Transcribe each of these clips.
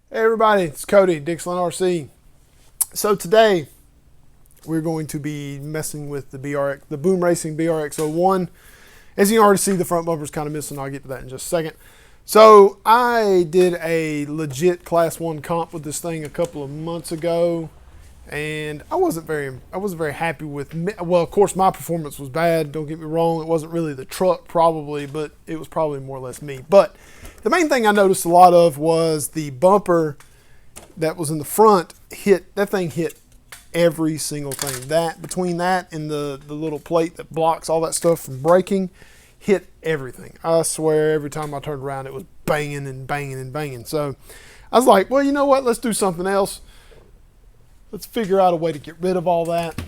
Hey everybody, it's Cody, Dixland RC. So today we're going to be messing with the Boom Racing BRX01. As you can already see, the front bumper's kind of missing. I'll get to that in just a second. So I did a legit Class 1 comp with this thing a couple of months ago, and I wasn't very happy with. Well, of course, my performance was bad. Don't get me wrong. It wasn't really the truck, probably, but it was probably more or less me. But the main thing I noticed a lot of was the bumper that was in the front hit. That thing hit every single thing. That between that and the little plate that blocks all that stuff from breaking, hit everything. I swear, every time I turned around, it was banging and banging and banging. So I was like, well, you know what? Let's do something else. Let's figure out a way to get rid of all that.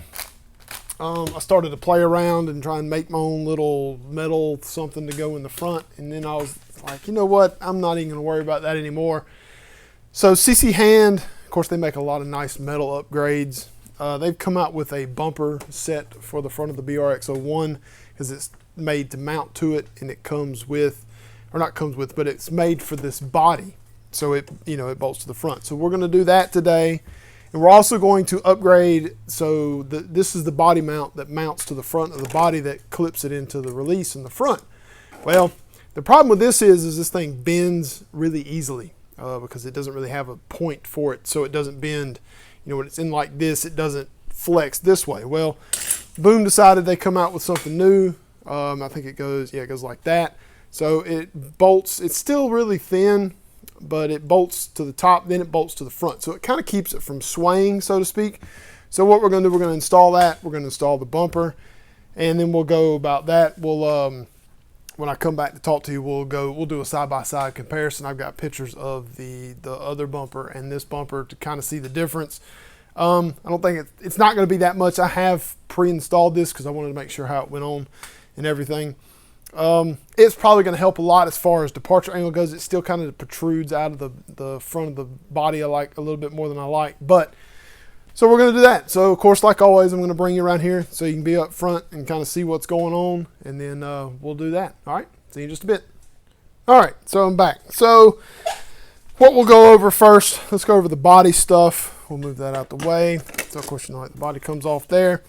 I started to play around and try and make my own little metal something to go in the front. And then I was like, you know what? I'm not even going to worry about that anymore. So CCHand, of course, they make a lot of nice metal upgrades. They've come out with a bumper set for the front of the BRX01 because it's made to mount to it, and it comes with, or not comes with, but it's made for this body. So it bolts to the front. So we're going to do that today. And we're also going to upgrade, so this is the body mount that mounts to the front of the body that clips it into the release in the front. Well, the problem with this is this thing bends really easily because it doesn't really have a point for it, so it doesn't bend. You know, when it's in like this, it doesn't flex this way. Well, Boom decided they come out with something new. I think it goes like that. So it bolts, it's still really thin, but it bolts to the top, then it bolts to the front. So it kind of keeps it from swaying, so to speak. So what we're going to do, we're going to install that. We're going to install the bumper, and then we'll go about that. We'll, when I come back to talk to you, we'll do a side-by-side comparison. I've got pictures of the other bumper and this bumper to kind of see the difference. I don't think it's not going to be that much. I have pre-installed this because I wanted to make sure how it went on and everything. It's probably going to help a lot as far as departure angle goes. It still kind of protrudes out of the front of the body I like a little bit more than I like. But so we're going to do that. So of course, like always, I'm going to bring you around here so you can be up front and kind of see what's going on, and then we'll do that. All right, see you in just a bit. All right, so I'm back. So what we'll go over first, let's go over the body stuff. We'll move that out the way. So of course, the body comes off there.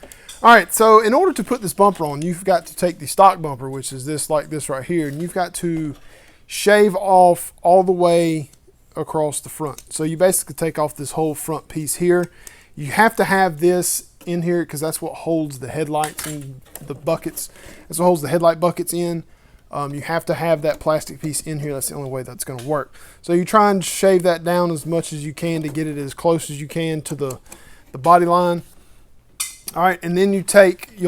All right, so in order to put this bumper on, you've got to take the stock bumper, which is this, like this right here, and you've got to shave off all the way across the front. So you basically take off this whole front piece here. You have to have this in here because that's what holds the headlights and the buckets. That's what holds the headlight buckets in. You have to have that plastic piece in here. That's the only way that's going to work. So you try and shave that down as much as you can to get it as close as you can to the body line. All right, and then you'll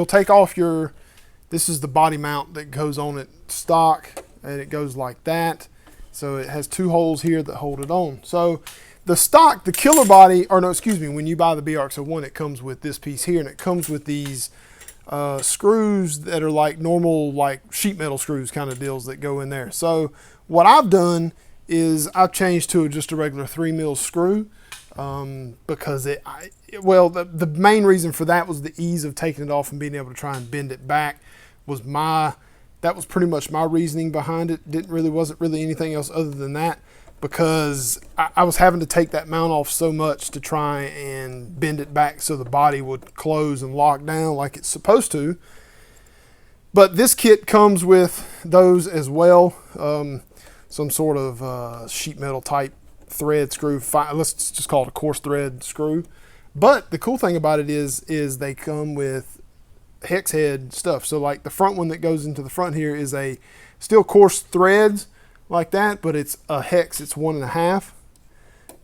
take off this is the body mount that goes on it stock, and it goes like that. So it has two holes here that hold it on. So the killer body, or no, excuse me, when you buy the BRX01, it comes with this piece here, and it comes with these screws that are like normal, like sheet metal screws kind of deals that go in there. So what I've done is I've changed to just a regular 3mm screw. Because the main reason for that was the ease of taking it off and being able to try and bend it back that was pretty much my reasoning behind it. Wasn't really anything else other than that, because I was having to take that mount off so much to try and bend it back so the body would close and lock down like it's supposed to. But this kit comes with those as well, some sort of sheet metal type thread screw. Let's just call it a coarse thread screw. But the cool thing about it is they come with hex head stuff. So like the front one that goes into the front here is a still coarse threads like that, but it's a hex. It's 1.5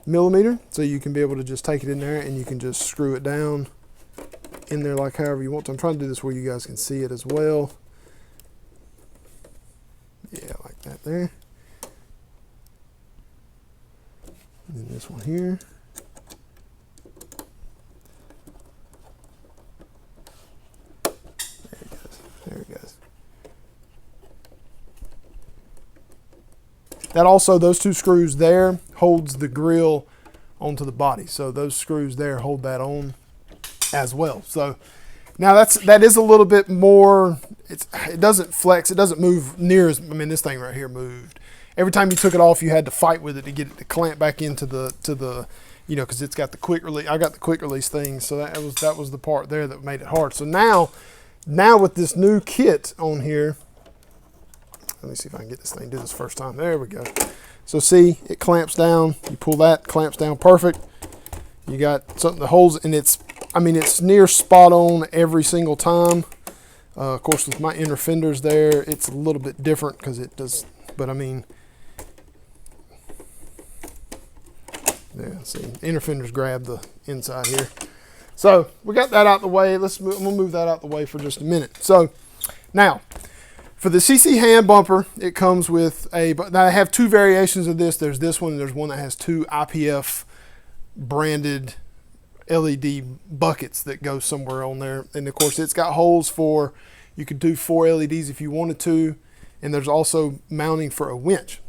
millimeter. So you can be able to just take it in there and you can just screw it down in there like however you want to. I'm trying to do this where you guys can see it as well. Yeah, like that there. And then this one here. There it goes. That also, those two screws there holds the grill onto the body. So those screws there hold that on as well. So now that is a little bit more, it doesn't flex, it doesn't move near as, I mean, this thing right here moved. every time you took it off, you had to fight with it to get it to clamp back into the you know, because it's got the quick release. I got the quick release thing, so that was the part there that made it hard. So now with this new kit on here, let me see if I can get this thing to do this first time. There we go. So see, it clamps down. You pull that, clamps down perfect. You got something that holds, and it's near spot on every single time. Of course, with my inner fenders there, it's a little bit different because it does, but I mean, yeah, see, inner fenders grab the inside here. So we got that out the way. We'll move that out the way for just a minute. So now, for the CCHand bumper, it comes with now I have two variations of this. There's this one, and there's one that has two IPF branded LED buckets that go somewhere on there. And of course, it's got holes for, you could do 4 LEDs if you wanted to. And there's also mounting for a winch.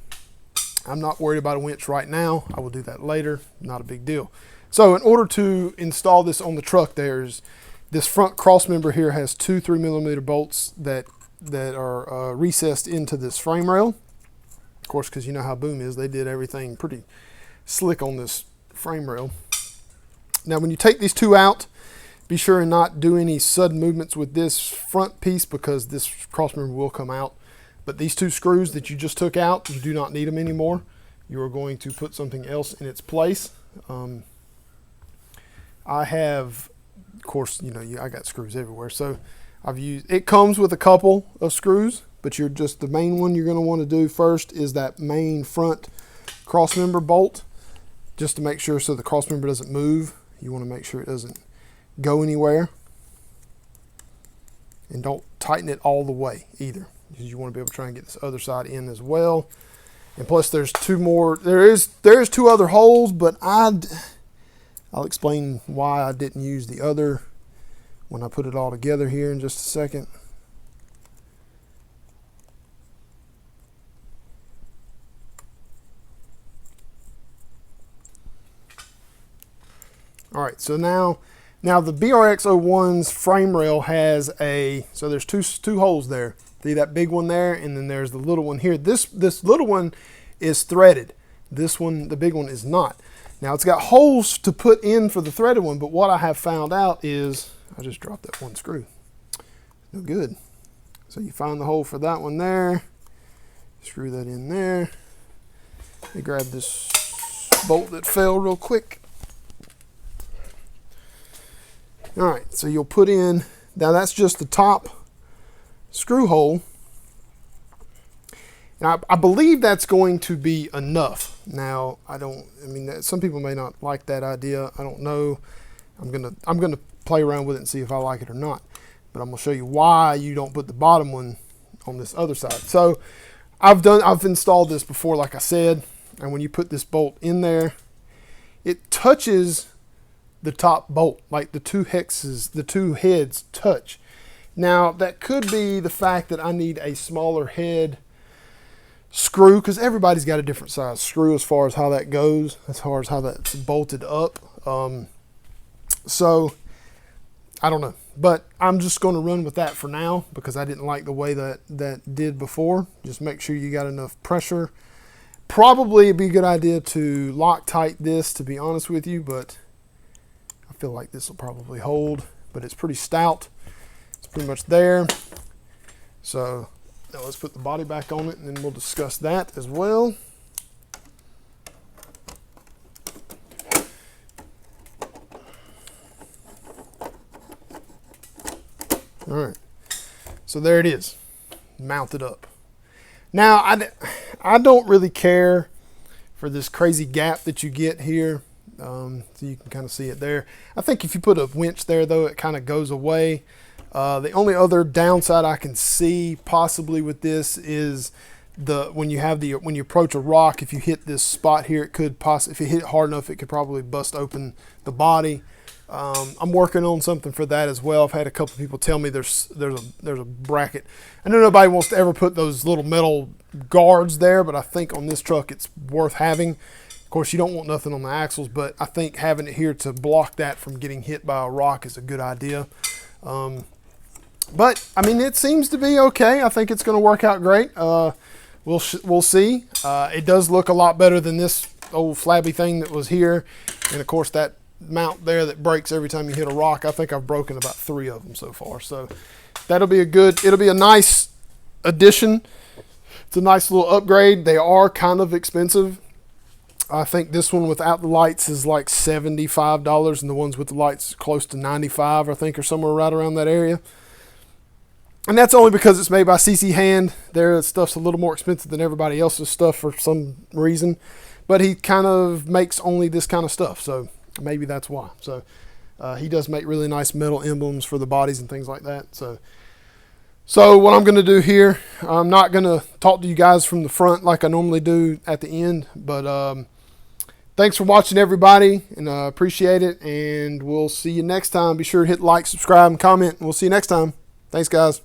I'm not worried about a winch right now. I will do that later, not a big deal. So in order to install this on the truck, there's this front cross member here has two 3mm bolts that are recessed into this frame rail. Of course, because you know how Boom is, they did everything pretty slick on this frame rail. Now when you take these two out, be sure and not do any sudden movements with this front piece because this cross member will come out. But these two screws that you just took out, you do not need them anymore. You are going to put something else in its place. I have, of course, you know, I got screws everywhere, so it comes with a couple of screws, but the main one you're going to want to do first is that main front cross member bolt, just to make sure so the cross member doesn't move. You want to make sure it doesn't go anywhere, and don't tighten it all the way either, because you want to be able to try and get this other side in as well. And plus, there's two more. There's two other holes, but I'll explain why I didn't use the other when I put it all together here in just a second. All right, so now the BRX01's frame rail has so there's two holes there. See that big one there, and then there's the little one here. This little one is threaded. This one, the big one, is not. Now it's got holes to put in for the threaded one, but what I have found out is, I just dropped that one screw. No good. So you find the hole for that one there, screw that in there. Let me grab this bolt that fell real quick. All right, so you'll put in, now that's just the top screw hole. And I believe that's going to be enough. Now, some people may not like that idea. I don't know. I'm gonna play around with it and see if I like it or not. But I'm gonna show you why you don't put the bottom one on this other side. So I've installed this before, like I said, and when you put this bolt in there, it touches the top bolt, like the two heads touch. Now that could be the fact that I need a smaller head screw, because everybody's got a different size screw as far as how that goes, as far as how that's bolted up. So I don't know, but I'm just going to run with that for now because I didn't like the way that did before. Just make sure you got enough pressure. Probably it'd be a good idea to Loctite this, to be honest with you, but I feel like this will probably hold, but it's pretty stout. It's pretty much there. So now let's put the body back on it, and then we'll discuss that as well. All right, so there it is, mounted up. Now, I don't really care for this crazy gap that you get here. So you can kind of see it there. I think if you put a winch there, though, it kind of goes away. The only other downside I can see possibly with this is when you approach a rock, if you hit this spot here, it could possibly, if you hit it hard enough, it could probably bust open the body. I'm working on something for that as well. I've had a couple people tell me there's a bracket. I know nobody wants to ever put those little metal guards there, but I think on this truck it's worth having. Of course, you don't want nothing on the axles, but I think having it here to block that from getting hit by a rock is a good idea. But I mean, it seems to be okay. I think it's going to work out great. we'll see. It does look a lot better than this old flabby thing that was here, and of course that mount there that breaks every time you hit a rock. I think I've broken about 3 of them so far, so it'll be a nice addition. It's a nice little upgrade. They are kind of expensive. I think this one without the lights is like $75, and the ones with the lights close to $95, I think, or somewhere right around that area. And that's only because it's made by CCHand. Their stuff's a little more expensive than everybody else's stuff for some reason, but he kind of makes only this kind of stuff, so maybe that's why. So he does make really nice metal emblems for the bodies and things like that. So what I'm going to do here, I'm not going to talk to you guys from the front like I normally do at the end, but thanks for watching, everybody, and I appreciate it, and we'll see you next time. Be sure to hit like, subscribe, and comment, and we'll see you next time. Thanks, guys.